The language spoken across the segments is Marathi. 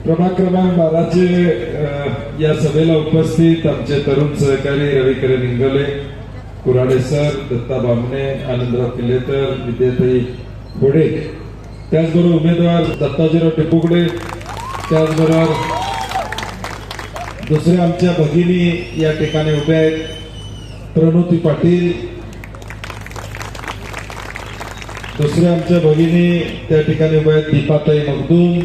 प्रभाग क्रमांक 12चे या सभेला उपस्थित आमचे तरुण सहकारी रविकिरण इंगोले, कुराडे सर, दत्ता बामणे, आनंदराव किल्लेकर, विद्याताई घोडे, त्याचबरोबर उमेदवार दत्ताजीराव टिपुगडे, त्याचबरोबर दुसऱ्या आमच्या भगिनी या ठिकाणी उभ्या आहेत, प्रणोती पाटील, दुसऱ्या आमच्या भगिनी त्या ठिकाणी उभ्या आहेत, दीपाताई मगदूम,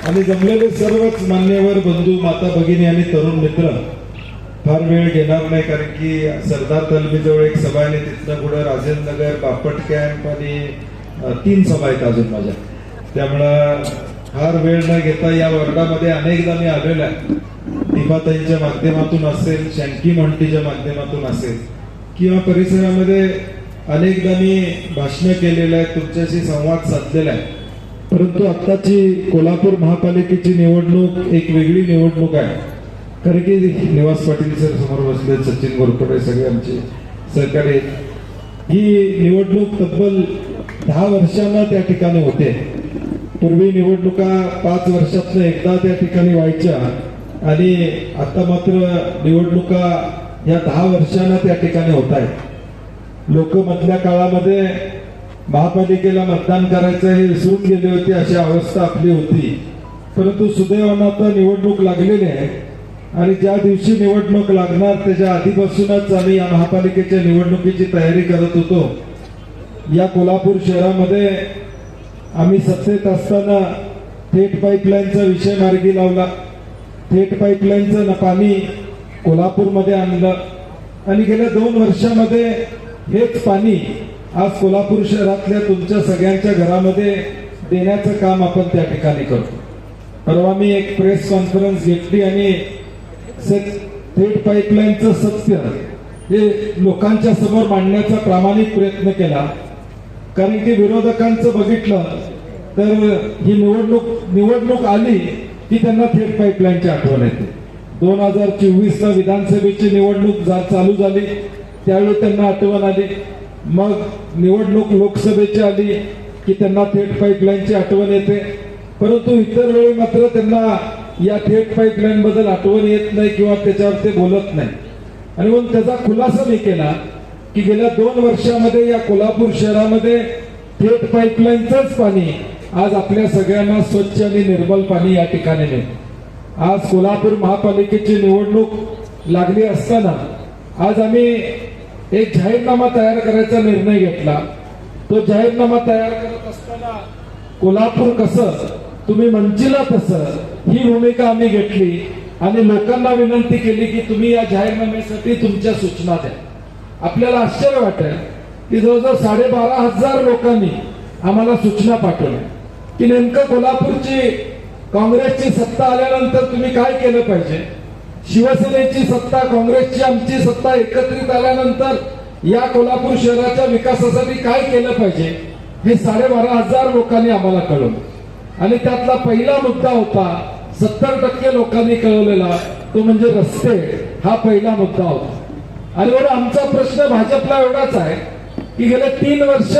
आणि जमलेले सर्वच मान्यवर बंधू, माता भगिनी आणि तरुण मित्र. फार वेळ घेणार नाही, कारण की सरदार तलबीजवळ एक सभा आहे, तिथनं पुढे राजेंद्र नगर, बापट कॅम्प आणि 3 सभा आहेत अजून माझ्या. त्यामुळं फार वेळ न घेता या वर्गामध्ये अनेकदा मी आलेलो आहे. दीपाताईंच्या माध्यमातून असेल, शँकी म्हणतीच्या माध्यमातून असेल, किंवा परिसरामध्ये अनेकदा मी भाषणं केलेलं आहे, तुमच्याशी संवाद साधलेला आहे. परंतु आत्ताची कोल्हापूर महापालिकेची निवडणूक एक वेगळी निवडणूक आहे. कारण की निवास पाटील सर समोर बसले, सचिन गोरपडे, सगळे आमचे सहकारी. ही निवडणूक तब्बल 10 वर्षांना त्या ठिकाणी होते. पूर्वी निवडणुका 5 वर्षातनं एकदा त्या ठिकाणी व्हायच्या, आणि आता मात्र निवडणुका या 10 वर्षांना त्या ठिकाणी होत आहेत. लोक मधल्या काळामध्ये महापालिकेला मतदान करायचं हे विसरून गेले होते, अशी अवस्था आपली होती. परंतु सुदैवानं आता निवडणूक लागलेली आहे, आणि ज्या दिवशी निवडणूक लागणार त्याच्या आधीपासूनच आम्ही या महापालिकेच्या निवडणुकीची तयारी करत होतो. या कोल्हापूर शहरामध्ये आम्ही सत्तेत असताना थेट पाईपलाईनचा विषय मार्गी लावला. थेट पाईपलाईनचं पाणी कोल्हापूरमध्ये आणलं, आणि गेल्या 2 वर्षामध्ये हेच पाणी आज कोल्हापूर शहरातल्या तुमच्या सगळ्यांच्या घरामध्ये देण्याचं काम आपण त्या ठिकाणी करतो. परवा मी एक प्रेस कॉन्फरन्स घेतली आणि थेट पाईपलाईनचं सत्य हे लोकांच्या समोर मांडण्याचा प्रामाणिक प्रयत्न केला. कारण की विरोधकांचं बघितलं तर ही निवडणूक आली की त्यांना थेट पाईपलाईनची आठवण येते. 2024ला विधानसभेची निवडणूक चालू झाली, त्यावेळी त्यांना आठवण आली. मग निवडणूक लोकसभेची आली की त्यांना थेट पाईपलाईनची आठवण येते. परंतु इतर वेळी मात्र त्यांना या थेट पाईपलाईन बद्दल आठवण येत नाही, किंवा त्याच्यावर ते बोलत नाही. आणि म्हणून त्याचा खुलासा मी केला की गेल्या 2 वर्षामध्ये या कोल्हापूर शहरामध्ये थेट पाईपलाईनचंच पाणी आज आपल्या सगळ्यांना स्वच्छ आणि निर्मल पाणी या ठिकाणी मिळतं. आज कोल्हापूर महापालिकेची निवडणूक लागली असताना आज आम्ही एक जाहीरनामा तयार करायचा निर्णय घेतला. तो जाहीरनामा तयार करत असताना कोल्हापूर कसं तुम्ही म्हणशीला तसं ही भूमिका आम्ही घेतली, आणि लोकांना विनंती केली की तुम्ही या जाहीरनाम्यासाठी तुमच्या सूचना द्या. आपल्याला आश्चर्य वाटेल की जवळजवळ 12,500 लोकांनी आम्हाला सूचना पाठवल्या की नेमकं कोल्हापूरची काँग्रेसची सत्ता आल्यानंतर तुम्ही काय केलं पाहिजे, शिवसेनेची सत्ता, काँग्रेसची आमची सत्ता एकत्रित आल्यानंतर या कोल्हापूर शहराच्या विकासासाठी काय केलं पाहिजे, हे 12,500 लोकांनी आम्हाला कळवलं. आणि त्यातला पहिला मुद्दा होता, 70% लोकांनी कळवलेला, तो म्हणजे रस्ते. हा पहिला मुद्दा होता. आणि बरं, आमचा प्रश्न भाजपला एवढाच आहे की गेले 3 वर्ष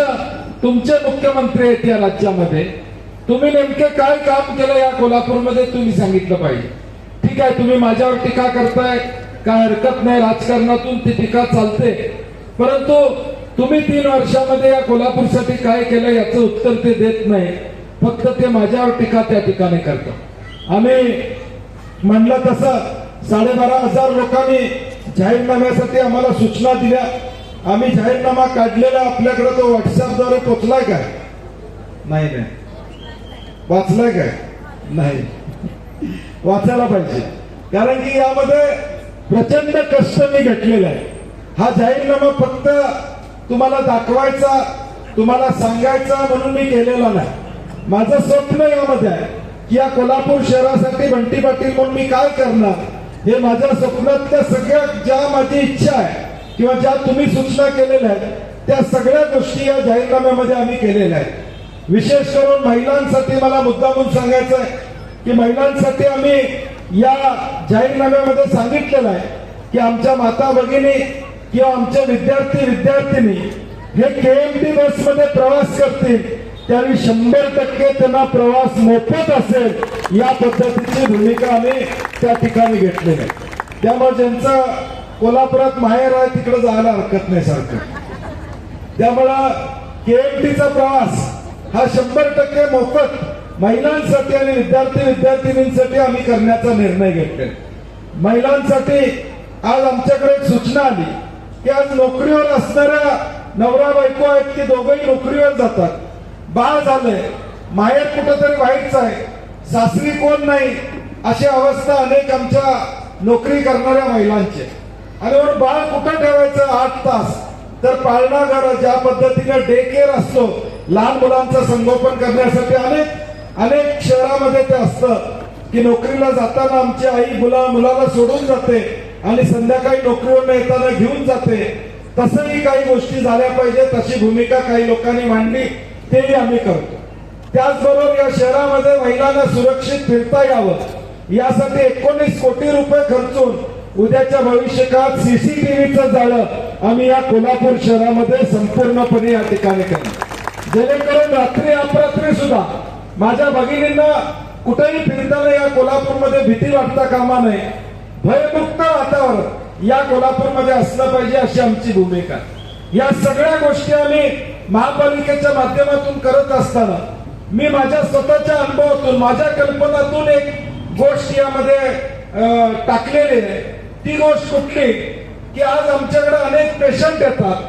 तुमचे मुख्यमंत्री आहेत या राज्यामध्ये, तुम्ही नेमके काय काम केलं या कोल्हापूरमध्ये तुम्ही सांगितलं पाहिजे. ठीक आहे, तुम्ही माझ्यावर टीका करताय, काय हरकत नाही, राजकारणातून ती टीका चालते. परंतु तुम्ही 3 वर्षामध्ये या कोल्हापूरसाठी काय केलं याचं उत्तर ते देत नाही, फक्त ते माझ्यावर टीका त्या ठिकाणी करतात. आम्ही म्हणलं तसं 12,500 लोकांनी जाहीरनाम्यासाठी आम्हाला सूचना दिल्या. आम्ही जाहीरनामा काढलेला आपल्याकडे तो व्हॉट्सअपद्वारे पोचलाय काय? नाही. वाचलाय काय? नाही. वाचायला पाहिजे, कारण की यामध्ये प्रचंड कष्ट मी घेतलेला आहे. हा जाहीरनामा फक्त तुम्हाला दाखवायचा, तुम्हाला सांगायचा म्हणून मी केलेला नाही. माझं स्वप्न यामध्ये आहे की या कोल्हापूर शहरासाठी बंटी पाटील म्हणून मी काय करणार, हे माझ्या स्वप्नातल्या सगळ्या ज्या माझी इच्छा आहे किंवा ज्या तुम्ही सूचना केलेल्या आहेत त्या सगळ्या गोष्टी या जाहीरनाम्यामध्ये आम्ही केलेल्या आहेत. विशेष करून महिलांसाठी मला मुद्दामून सांगायचं आहे की महिलांसाठी आम्ही या जाहीरनाम्यामध्ये सांगितलेलं आहे की आमच्या माता भगिनी किंवा आमचे विद्यार्थी विद्यार्थिनी हे KMT बसमध्ये प्रवास करतील त्यावेळी 100% त्यांना प्रवास मोफत असेल या पद्धतीची भूमिका आम्ही त्या ठिकाणी घेतलेली आहे. त्यामुळे ज्यांचं कोल्हापुरात माहेर आहे तिकडे जायला हरकत नाही सारखं. त्यामुळं केएमटीचा प्रवास हा 100% मोफत महिलांसाठी आणि विद्यार्थिनींसाठी आम्ही करण्याचा निर्णय घेतला. महिलांसाठी आज आमच्याकडे एक सूचना आली की आज नोकरीवर असणाऱ्या नवरा बायको आहेत की दोघंही नोकरीवर जातात, बाळ झालंय, माहेर कुठंतरी वाईटच आहे, सासरी कोण नाही, अशी अवस्था अनेक आमच्या नोकरी करणाऱ्या महिलांची. आणि म्हणून बाळ कुठं ठेवायचं 8 तास, तर पाळणा घर ज्या पद्धतीने डे केअर असतो लहान मुलांचं संगोपन करण्यासाठी अनेक शहरामध्ये ते असतं की नोकरीला जाताना आमची आई मुलाला सोडून जाते आणि संध्याकाळी नोकरीवर येताना घेऊन जाते. तसंही काही गोष्टी झाल्या पाहिजे, तशी भूमिका काही लोकांनी मांडली, तेही आम्ही करतो. त्याचबरोबर या शहरामध्ये महिलांना सुरक्षित फिरता यावं यासाठी 19 कोटी रुपये खर्चून उद्याच्या भविष्यकाळात सीसीटीव्हीचं जाळं आम्ही या कोल्हापूर शहरामध्ये संपूर्णपणे या ठिकाणी करणार, जेणेकरून रात्री अपरात्री सुद्धा माझ्या भगिनींना कुठेही फिरताना या कोल्हापूरमध्ये भीती वाटता कामा नये. भयमुक्त वातावरण या कोल्हापूरमध्ये असलं पाहिजे अशी आमची भूमिका. या सगळ्या गोष्टी आम्ही महापालिकेच्या माध्यमातून करत असताना मी माझ्या स्वतःच्या अनुभवातून माझ्या कल्पनातून एक गोष्ट यामध्ये टाकलेली आहे. ती गोष्ट कुठली की आज आमच्याकडे अनेक पेशंट येतात.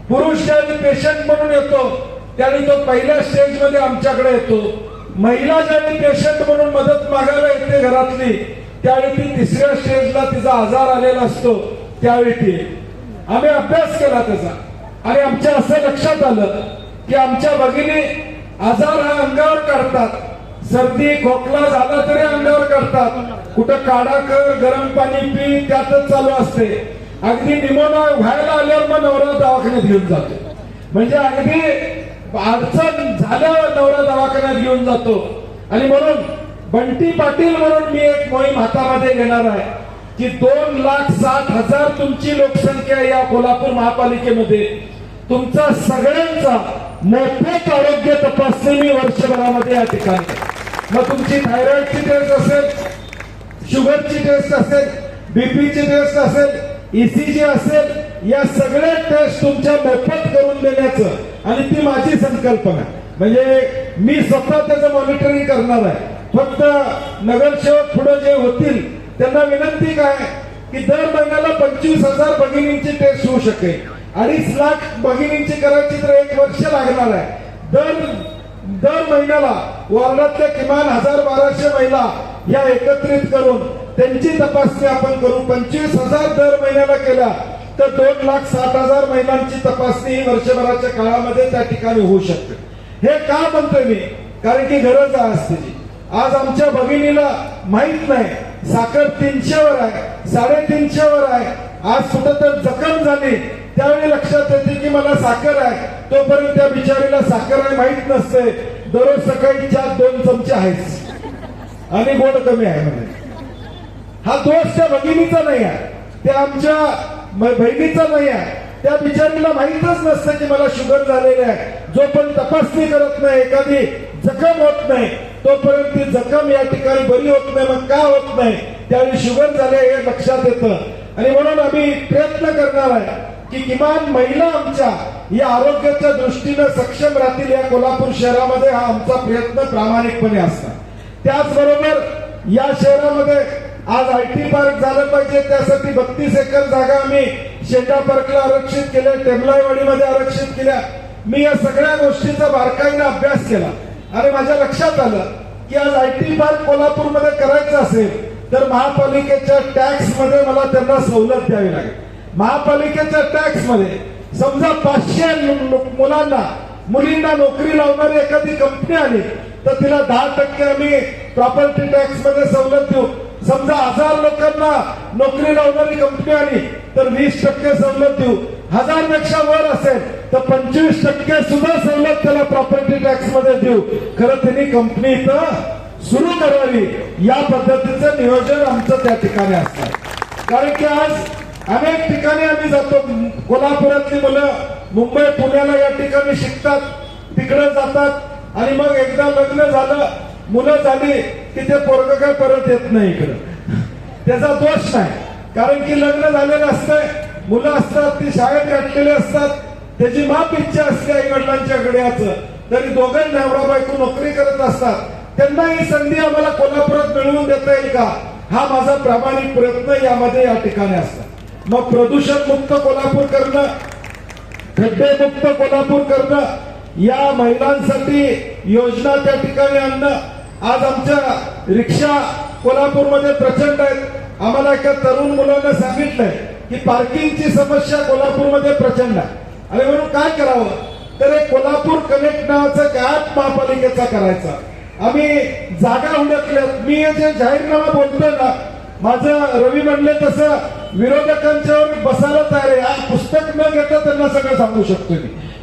पुरुष ज्यावेळी पेशंट म्हणून येतो त्यावेळी तो पहिल्या स्टेजमध्ये आमच्याकडे येतो. महिला ज्यावेळी पेशंट म्हणून मदत मागायला येते घरातली त्यावेळी ती 3ऱ्या स्टेजला तिचा आजार आलेला असतो त्यावेळी ती. आम्ही अभ्यास केला त्याचा आणि आमच्या असं लक्षात आलं की आमच्या भगिनी आजार हा अंगावर काढतात, सर्दी खोकला झाला तरी अंगावर काढतात, कुठं काढा कर गरम पाणी पी त्यातच चालू असते. अगदी निमोनिया व्हायला आल्यावर मग नवरा दवाखान्यात घेऊन जातो. म्हणजे अगदी अडचण झाल्यावर नवरा दवाखान्यात घेऊन जातो. आणि म्हणून बंटी पाटील म्हणून मी एक मोहीम हातामध्ये घेणार आहे की 2,60,000 तुमची लोकसंख्या या कोल्हापूर महापालिकेमध्ये तुमचा सगळ्यांचा मोफत आरोग्य तपासणी मी वर्षभरामध्ये या ठिकाणी. मग तुमची थायरॉइडची टेस्ट असेल, शुगरची टेस्ट असेल, बीपीची टेस्ट असेल, ईसीजी असेल, या सगळ्या टेस्ट तुमच्या मोफत करून देण्याचं आणि ती माझी संकल्पना. म्हणजे मी स्वतः त्याचं मॉनिटरिंग करणार आहे. फक्त नगरसेवक पुढे जे होतील त्यांना विनंती काय की दर महिन्याला 25,000 भगिनींची टेस्ट होऊ शकेल. 2.5 लाख भगिनींची करायची तर 1 वर्ष लागणार आहे. दर महिन्याला वार्डातल्या किमान 1,000-1,200 महिला या एकत्रित करून त्यांची तपासणी आपण करू. 25,000 दर महिन्याला केल्या तर 2,60,000 महिलांची तपासणी ही वर्षभराच्या काळामध्ये त्या ठिकाणी होऊ शकते. हे का म्हणतोय मी, कारण की गरज असते. आज आमच्या भगिनीला माहित नाही साखर 300 वर आहे, 350 वर आहे. आज कुठं तर जखम झाली त्यावेळी लक्षात येते की मला साखर आहे, तोपर्यंत त्या बिचारीला साखर आहे माहित नसते. दररोज सकाळी चहा 2 चमचे आहेच आणि गोड कमी आहे म्हणजे. हा दोष त्या भगिनीचा नाही आहे, त्या आमच्या बहिणीचा नाही आहे. त्या बिचारीला माहितच नसतं की मला शुगर झालेली आहे. जो पण तपासणी करत नाही, एखादी जखम होत नाही, तोपर्यंत ती जखम या ठिकाणी बरी होत नाही. मग का होत नाही, त्यावेळी शुगर झाले हे लक्षात येतं. आणि म्हणून आम्ही प्रयत्न करणार आहे की किमान महिला आमच्या या आरोग्याच्या दृष्टीनं सक्षम राहतील या कोल्हापूर शहरामध्ये. हा आमचा प्रयत्न प्रामाणिकपणे असणार. त्याचबरोबर या शहरामध्ये आज IT पार्क झालं पाहिजे, त्यासाठी 32 एकर जागा आम्ही शेंडा पार्कला आरक्षित केल्या, टेमलाईवाडीमध्ये आरक्षित केल्या. मी या सगळ्या गोष्टींचा बारकाईने अभ्यास केला आणि माझ्या लक्षात आलं की आज IT पार्क कोल्हापूरमध्ये करायचं असेल तर महापालिकेच्या टॅक्स मध्ये मला त्यांना सवलत द्यावी लागेल. महापालिकेच्या टॅक्स मध्ये समजा 500 मुलींना नोकरी लावणारी एखादी कंपनी आली तर तिला 10% आम्ही प्रॉपर्टी टॅक्स मध्ये सवलत देऊ. समजा 1000 लोकांना नोकरी लावणारी कंपनी आली तर 20% सवलत देऊ. 1000 पेक्षा वर असेल तर 25% सुद्धा सवलत त्याला प्रॉपर्टी टॅक्स मध्ये देऊ. खरं त्यांनी कंपनी इथं सुरू करावी या पद्धतीचं नियोजन आमचं त्या ठिकाणी असतं. कारण की आज अनेक ठिकाणी आम्ही जातो, कोल्हापुरातली मुलं मुंबई पुण्याला या ठिकाणी शिकतात, तिकडे जातात, आणि मग एकदा लग्न झालं, मुलं झाली की ते पोरग काय परत येत नाही इकडं. त्याचा दोष नाही, कारण की लग्न झालेलं असतंय, मुलं असतात, ती शाळेत घातलेली असतात, त्याची माप इच्छा असते आई वडिलांच्याकडे याचं, तरी दोघं नवरा बायको नोकरी करत असतात. त्यांना ही संधी आम्हाला कोल्हापुरात मिळवून देता येईल का, हा माझा प्रामाणिक प्रयत्न यामध्ये या ठिकाणी असतात. मग प्रदूषण मुक्त कोल्हापूर करणं, खड्डे मुक्त कोल्हापूर करणं, या महिलांसाठी योजना त्या ठिकाणी आणणं. आज आमच्या रिक्षा कोल्हापूरमध्ये प्रचंड आहेत. आम्हाला एका तरुण मुलानं सांगितलंय की पार्किंगची समस्या कोल्हापूरमध्ये प्रचंड आहे, आणि म्हणून काय करावं, तर एक कोल्हापूर कनेक्ट नावाचं ऍप महापालिकेचा करायचा. आम्ही जागा हुडकल्यात. मी जे जाहीरनामा बोलतोय ना, माझं रवी म्हणले तसं विरोधकांच्यावर बसायला तयार आहे. पुस्तक न घेता त्यांना सगळं सांगू शकतो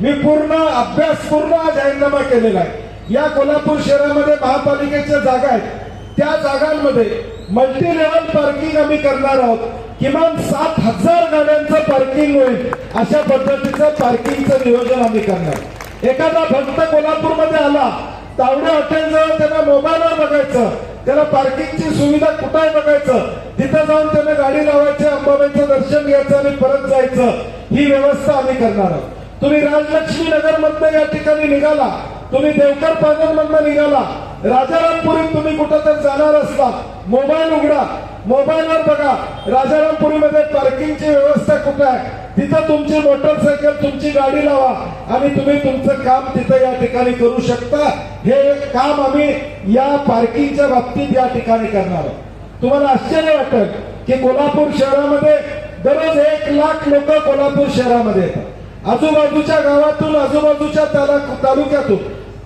मी पूर्ण अभ्यास, पूर्ण जाहीरनामा केलेला आहे. या कोल्हापूर शहरामध्ये महापालिकेच्या जागा आहेत, त्या जागांमध्ये मल्टी लेवल पार्किंग आम्ही करणार आहोत. किमान 7,000 गाड्यांचं पार्किंग होईल, अशा पद्धतीचं पार्किंगचं नियोजन आम्ही करणार. एखादा भक्त कोल्हापूरमध्ये आला, तावडे हॉटेल जवळ त्याला मोबाईलवर बघायचं, त्याला पार्किंगची सुविधा कुठे आहे बघायचं, तिथं जाऊन त्याने गाडी लावायची, अंबाबाईचं दर्शन घ्यायचं आणि परत जायचं. ही व्यवस्था आम्ही करणार आहोत. तुम्ही राजलक्ष्मी नगर मधनं या ठिकाणी निघाला, तुम्ही देवकर पॅनल मधनं निघाला, राजारामपुरीत तुम्ही कुठं तर जाणार असला, मोबाईल उघडा, मोबाईलवर बघा राजारामपुरीमध्ये पार्किंगची व्यवस्था कुठे आहे, तिथं तुमची मोटरसायकल, तुमची गाडी लावा आणि तुम्ही तुमचं काम तिथं या ठिकाणी करू शकता. हे काम आम्ही या पार्किंगच्या बाबतीत या ठिकाणी करणार आहोत. तुम्हाला आश्चर्य वाटेल की कोल्हापूर शहरामध्ये दररोज 1 लाख लोक कोल्हापूर शहरामध्ये येतात. आजूबाजूच्या गावातून, आजूबाजूच्या तालुक्यातून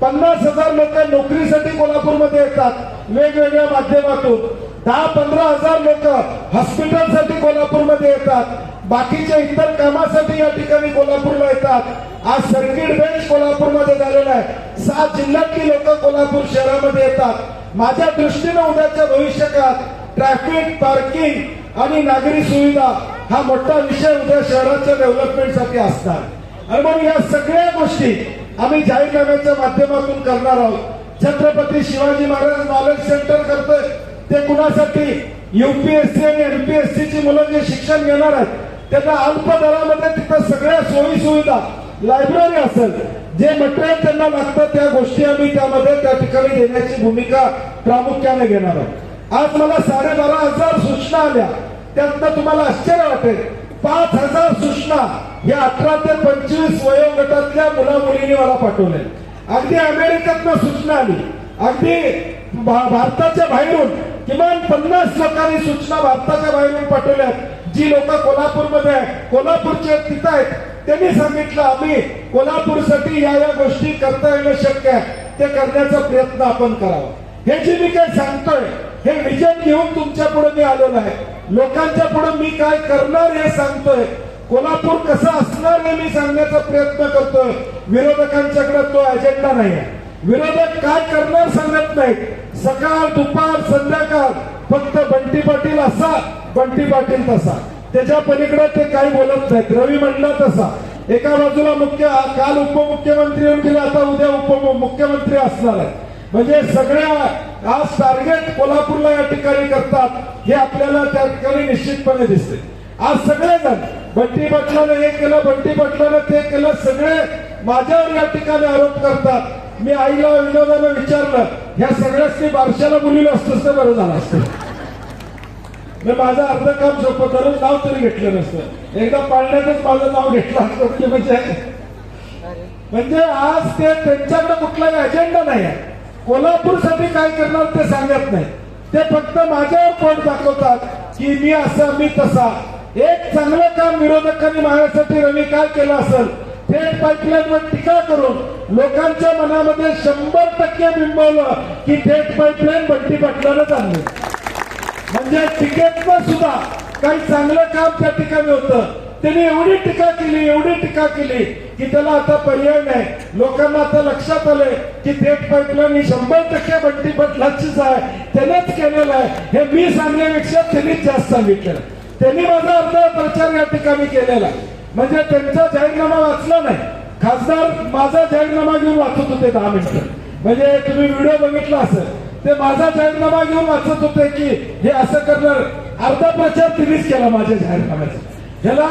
50,000 लोक नोकरीसाठी कोल्हापूरमध्ये येतात, वेगवेगळ्या माध्यमातून. 10-15 हजार लोक हॉस्पिटलसाठी कोल्हापूरमध्ये येतात, बाकीच्या इतर कामासाठी या ठिकाणी कोल्हापूरला येतात. आज सर्किट बेंच कोल्हापूरमध्ये झालेला आहे. 7 जिल्ह्यातली लोक कोल्हापूर शहरामध्ये येतात. माझ्या दृष्टीने उद्याच्या भविष्यकाळात ट्रॅफिक, पार्किंग आणि नागरी सुविधा हा मोठा विषय उद्या शहराच्या डेव्हलपमेंटसाठी असणार. आणि म्हणून या सगळ्या गोष्टी आम्ही जाहीरनाम्याच्या माध्यमातून करणार आहोत. छत्रपती शिवाजी महाराज नॉलेज सेंटर करतोय, ते कुणासाठी, UPSC आणि MPSC ची मुलं जे शिक्षण घेणार आहेत त्यांना अल्प दरामध्ये तिथं सगळ्या सोयी सुविधा, लायब्ररी असेल, जे मटेरियल त्यांना लागतं त्या गोष्टी आम्ही त्यामध्ये त्या ठिकाणी देण्याची भूमिका प्रामुख्याने घेणार आहोत. आज मला 12,500 सूचना आल्या, त्यातनं तुम्हाला आश्चर्य वाटेल 5,000 सूचना या 18 ते 25 वयोगटातल्या मुला मुलींनी मला पाठवले. अगदी अमेरिकेतनं सूचना आली, अगदी भारताच्या बाहेरून किमान 50 लोकांनी सूचना भारताच्या बाहेरून पाठवल्यात. जी लोक कोल्हापूरमध्ये कोल्हापूरचे तिथं आहेत त्यांनी सांगितलं आम्ही कोल्हापूरसाठी या गोष्टी करता येणं शक्य आहे, ते करण्याचा प्रयत्न आपण करावा. हे जे मी काय सांगतोय हे विजन घेऊन तुमच्या पुढे मी आलेलो आहे. लोकांच्या पुढे मी काय करणार हे सांगतोय, कोल्हापूर कसं असणार हे मी सांगण्याचा प्रयत्न करतोय. विरोधकांच्याकडे तो अजेंडा नाही आहे. विरोधक काय करणार सांगत नाहीत. सकाळ, दुपार, संध्याकाळ फक्त बंटी पाटील असा, बंटी पाटील तसा, त्याच्या पलीकडे ते काही बोलत नाहीत. रवी म्हणला तसा, एका बाजूला काल उपमुख्यमंत्री येऊन गेले, आता उद्या उपमुख्यमंत्री असणार आहे. म्हणजे सगळ्या आज टार्गेट कोल्हापूरला या ठिकाणी करतात, हे आपल्याला त्या ठिकाणी निश्चितपणे दिसते. आज सगळेजण बंटी पाटलानं हे केलं, बंटी पाटलानं ते केलं, सगळे माझ्यावर या ठिकाणी आरोप करतात. मी आईला विनोदानं विचारलं, ह्या सगळ्याच बारशाला बोललेलं असतं तर बरं झालं असतं. माझं अर्ध काम सोपं करून नाव तरी घेतलं नसतं, एकदा पाळण्यातच माझं नाव घेतलं असतं. म्हणजे आज ते त्यांच्याकडे कुठलाही अजेंडा नाही आहे. कोल्हापूरसाठी काय करणार ते सांगत नाही, ते फक्त माझ्यावर पोट दाखवतात की मी असा, मी तसा. एक चांगलं काम विरोधकांनी माझ्यासाठी रवी काय केलं असेल, थेट पाईपलाईनवर टीका करून लोकांच्या मनामध्ये 100% बिंबवलं की थेट पाईपलाईन बंटी पाटलानंच आणली. म्हणजे टीकेतनं सुद्धा काही चांगलं काम त्या ठिकाणी होतं. त्यांनी एवढी टीका केली, एवढी टीका केली की त्याला आता पर्याय नाही. लोकांना आता लक्षात आलंय की थेट पाईपलाईन ही 100% बंटी पाटलाचीच आहे, त्यानेच केलेलं आहे. हे मी सांगण्यापेक्षा त्यांनीच जास्त सांगितलं. त्यांनी माझा अर्धा प्रचार या ठिकाणी केलेला. म्हणजे त्यांचा जाहीरनामा वाचला नाही, खासदार माझा जाहीरनामा घेऊन वाचत होते 10 मिनिटं. म्हणजे तुम्ही व्हिडिओ बघितला असेल, ते माझा जाहीरनामा घेऊन वाचत होते की हे असं करणार. अर्धा प्रचार तिनेच केला माझ्या जाहीरनाम्याचा. ह्याला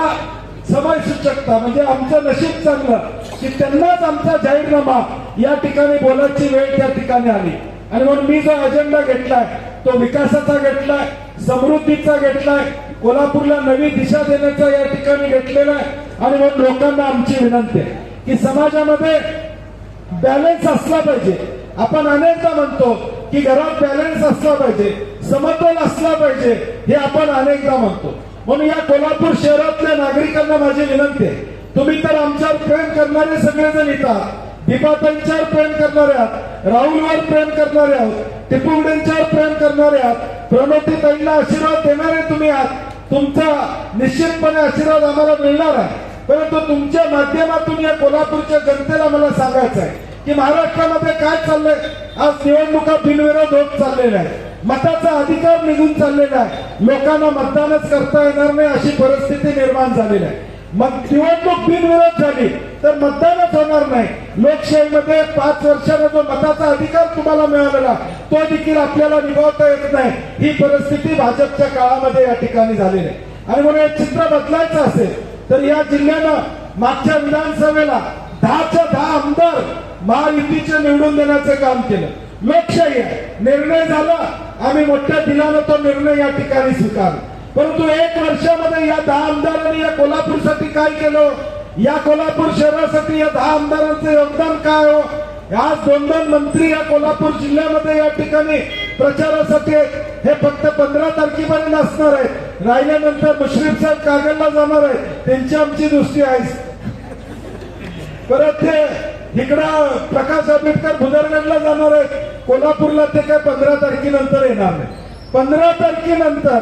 समयसूचकता म्हणजे आमचं नशीब चांगलं की त्यांनाच आमचा जाहीरनामा या ठिकाणी बोलायची वेळ त्या ठिकाणी आली. आणि म्हणून मी जो अजेंडा घेतलाय तो विकासाचा घेतलाय, समृद्धीचा घेतलाय, कोल्हापूरला नवी दिशा देण्याचा या ठिकाणी घेतलेला आहे. आणि म्हणून लोकांना आमची विनंती आहे की समाजामध्ये बॅलन्स असला पाहिजे. आपण अनेकदा म्हणतो की घरात बॅलन्स असला पाहिजे, समतोल असला पाहिजे, हे आपण अनेकदा म्हणतो. म्हणून या कोल्हापूर शहरातल्या नागरिकांना माझी विनंती आहे, तुम्ही तर आमच्यावर प्रेम करणारे सगळेजण येतात, दीपाताईंच्यावर प्रेम करणारे आहात, राहुलवर प्रेम करणारे आहात, टिपुगडेंच्यावर प्रेम करणारे आहात, प्रणोतीताईंना आशीर्वाद देणारे तुम्ही आहात. तुमचा निश्चितपणे आशीर्वाद आम्हाला मिळणार आहे. परंतु तुमच्या माध्यमातून या कोल्हापूरच्या जनतेला मला सांगायचं आहे की महाराष्ट्रामध्ये काय चाललंय. आज निवडणुका बिनविरोध होत चाललेल्या आहे, मताचा अधिकार निघून चाललेला आहे, लोकांना मतदानच करता येणार नाही अशी परिस्थिती निर्माण झालेली आहे. मग निवडणूक बिनविरोध झाली तर मतदानच होणार नाही. लोकशाहीमध्ये 5 वर्षांना जो मताचा अधिकार तुम्हाला मिळालेला तो देखील आपल्याला निभावता येत नाही. ही परिस्थिती भाजपच्या काळामध्ये या ठिकाणी झालेली आहे. आणि म्हणून हे चित्र बदलायचं असेल तर या जिल्ह्यानं मागच्या विधानसभेला 10च्या 10 आमदार महायुतीचे निवडून देण्याचं काम केलं. लोकशाही आहे, निर्णय झाला, आम्ही मोठ्या दिलानं तो निर्णय या ठिकाणी स्वीकारला. परंतु 1 वर्षामध्ये या 10 आमदारांनी या कोल्हापूरसाठी काय केलं, या कोल्हापूर शहरासाठी या 10 आमदारांचं योगदान काय हो. आज 2-2 मंत्री या कोल्हापूर जिल्ह्यामध्ये या ठिकाणी प्रचारासाठी हे फक्त 15 तारखेपर्यंत असणार आहेत. राहिल्यानंतर मुश्रीफ साहेब कागलला जाणार आहेत, त्यांची आमची दृष्टी आहे. परत ते इकडं प्रकाश आंबेडकर भुदरगडला जाणार आहेत, कोल्हापूरला ते काय 15 तारखेनंतर येणार नाही. 15 तारखेनंतर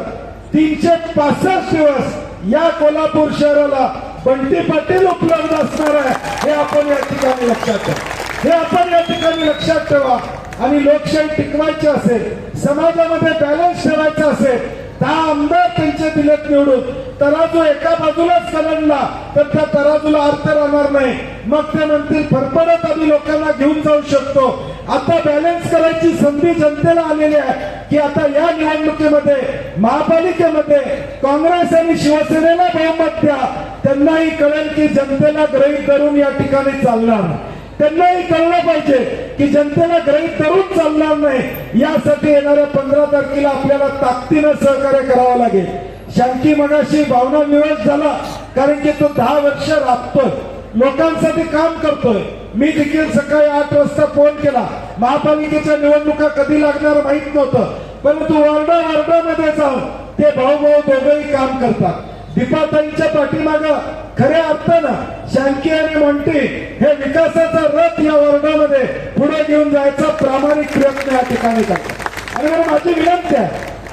365 दिवस या कोल्हापूर शहराला बंटी पाटील उपलब्ध असणार आहे. हे आपण या ठिकाणी लक्षात ठेवा, हे आपण या ठिकाणी लक्षात ठेवा. आणि लोकशाही टिकवायची असेल, समाजामध्ये बॅलन्स ठेवायचा असेल, 10 आमदार त्यांचे दिलेत निवडून, तराजू एका बाजूलाच कलंडला तर त्या तराजूला अर्थ राहणार नाही. मग ते म्हणतील फरफडत आम्ही लोकांना घेऊन जाऊ शकतो. आता बॅलन्स करायची संधी जनतेला आलेली आहे की आता या निवडणुकीमध्ये महापालिकेमध्ये काँग्रेस आणि शिवसेनेला बहुमत द्या. त्यांनाही कळेल की जनतेला गृहीत धरून या ठिकाणी चालणार नाही. त्यांनाही कळलं पाहिजे की जनतेला गृहीत धरून चालणार नाही. यासाठी येणाऱ्या 15 तारखेला आपल्याला ताकदीनं सहकार्य करावं लागेल. शांती मगाशी भावना विवश झाला कारण की तो 10 वर्ष राबतोय, लोकांसाठी काम करतोय. मी देखील सकाळी 8 वाजता फोन केला. महापालिकेच्या निवडणुका कधी लागणार माहित नव्हतं, परंतु वार्डामध्ये जाऊन ते भाऊ दोघंही काम करतात. दीपाताईंच्या पाठीमागं खऱ्या अर्थानं शांकी आणि मोंटी हे विकासाचा रथ या वर्गामध्ये पुढे घेऊन जायचा प्रामाणिक प्रयत्न या ठिकाणी करतात. आणि म्हणून माझी विनंती आहे,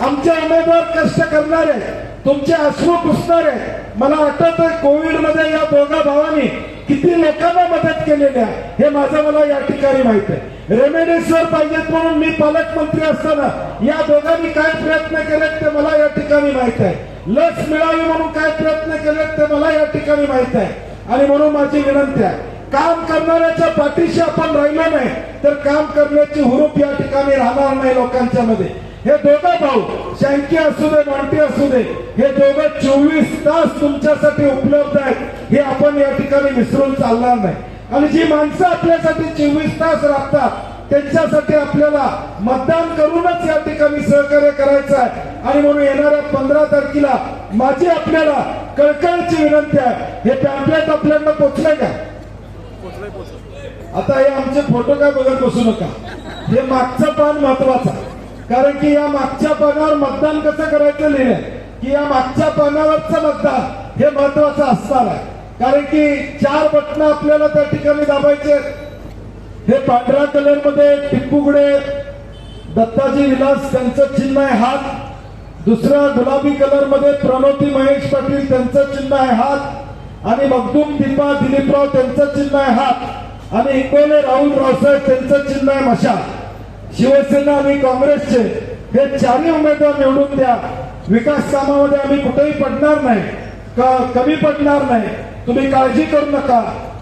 आमचे उमेदवार कष्ट करणारे, तुमचे अश्रू पुसणारे. मला आठवतंय कोविडमध्ये या दोघा भावांनी किती लोकांना मदत केलेली आहे हे मला या ठिकाणी माहित आहे. रेमेडिसिव्हर पाहिजेत म्हणून मी पालकमंत्री असताना या दोघांनी काय प्रयत्न केलेत ते मला या ठिकाणी माहित आहे. लस मिळावी म्हणून काय प्रयत्न केलेत ते मला या ठिकाणी माहित आहे. आणि म्हणून माझी विनंती आहे, काम करणाऱ्याच्या पाठीशी आपण राहिलो नाही तर काम करण्याची हुरूप या ठिकाणी राहणार नाही लोकांच्या मध्ये. हे दोघं भाऊ, शँकी असू दे मोंटी असू दे, हे दोघं 24 तास तुमच्यासाठी उपलब्ध आहेत. हे आपण या ठिकाणी विसरून चालणार नाही. आणि जी माणसं आपल्यासाठी 24 तास राबतात त्यांच्यासाठी आपल्याला मतदान करूनच या ठिकाणी सहकार्य करायचं आहे. आणि म्हणून येणाऱ्या 15 तारखेला माझी आपल्याला कळकळीची विनंती आहे, हे पॅम्पलेट आपल्याला पोचलंय का? आता हे आमचे फोटो काय बघत बसू नका, हे मागचं पान महत्वाचं. कारण की या मागच्या पानावर मतदान कसं करायचं लिहिलंय की या मागच्या पानावरचं मतदान हे महत्वाचं असणार आहे. कारण की 4 बटन आपल्याला त्या ठिकाणी दाबायचे. हे पांढऱ्या कलर मध्ये टिपुगडे, दत्ताजी विलास त्यांचं चिन्ह आहे हात. दुसरा गुलाबी कलर मध्ये प्रणोती महेश पाटील त्यांचं चिन्ह आहे हात. आणि मगदूम दीपा दिलीपराव त्यांचं चिन्ह आहे हात. आणि इंगोले राहुल रावसाहेब त्यांचं चिन्ह आहे मशाल. शिवसेना आणि काँग्रेसचे हे 4ही उमेदवार निवडून द्या. विकास कामामध्ये आम्ही कुठेही पडणार नाही, कमी पडणार नाही. तुम्ही काळजी करू नका.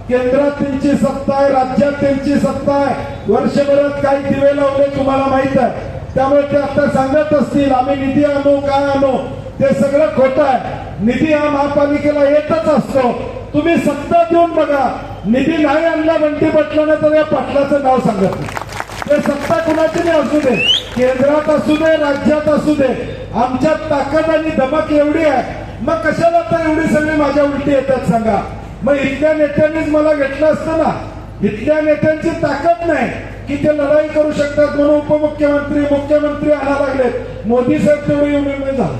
केंद्रात त्यांची सत्ता आहे, राज्यात त्यांची सत्ता आहे. वर्षभरात काही दिवे लावले तुम्हाला माहित आहे. त्यामुळे ते आता सांगत असतील आम्ही निधी आणू काय आणू, ते सगळं खोटं आहे. निधी हा महापालिकेला येतच असतो. तुम्ही सत्ता देऊन बघा, निधी नाही आणला बंटी पाटलाने तर या पाटलाचं नाव सांगत नाही. ते सत्ता कुणाची नाही असू दे, केंद्रात असू दे, राज्यात असू दे, आमच्यात ताकद आणि धमक एवढी आहे. मग कशाला तर एवढी सगळी माझ्या उलटी येतात सांगा. मग इथल्या नेत्यांनीच मला घेतलं असतं ना. इथल्या नेत्यांची ताकद नाही की ते लढाई करू शकतात म्हणून उपमुख्यमंत्री मुख्यमंत्री आणा लागलेत. मोदी साहेब तेवढे येऊन नाही झालं,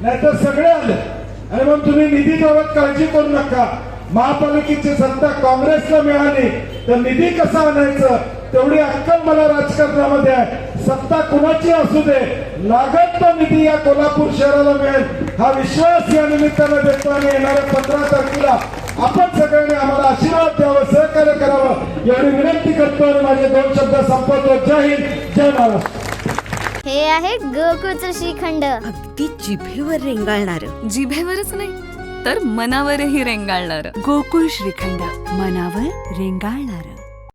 नाहीतर सगळे आले. आणि मग तुम्ही निधी बाबत काळजी करू नका. महापालिकेची सत्ता काँग्रेसला मिळाली तर निधी कसा आणायचं तेवढी अक्कल मला राजकारणामध्ये आहे. सत्ता कुणाची असू दे, लागत तो निधी या कोल्हापूर शहराला मिळेल हा विश्वास या निमित्तानं देतो. आणि येणाऱ्या 15 तारखेला आपण सगळ्यांनी आम्हाला आशीर्वाद द्यावं, सहकार्य करावं एवढी विनंती करतो आणि माझे 2 शब्द संपवतो. जय हिंद, जय महाराष्ट्र. हे आहे गोकुळचं श्रीखंड. अगदी जिभेवर रेंगाळणार. जिभेवरच नाही तर मनावरही रेंगाळणार. गोकुळ श्रीखंड, मनावर रेंगाळणार.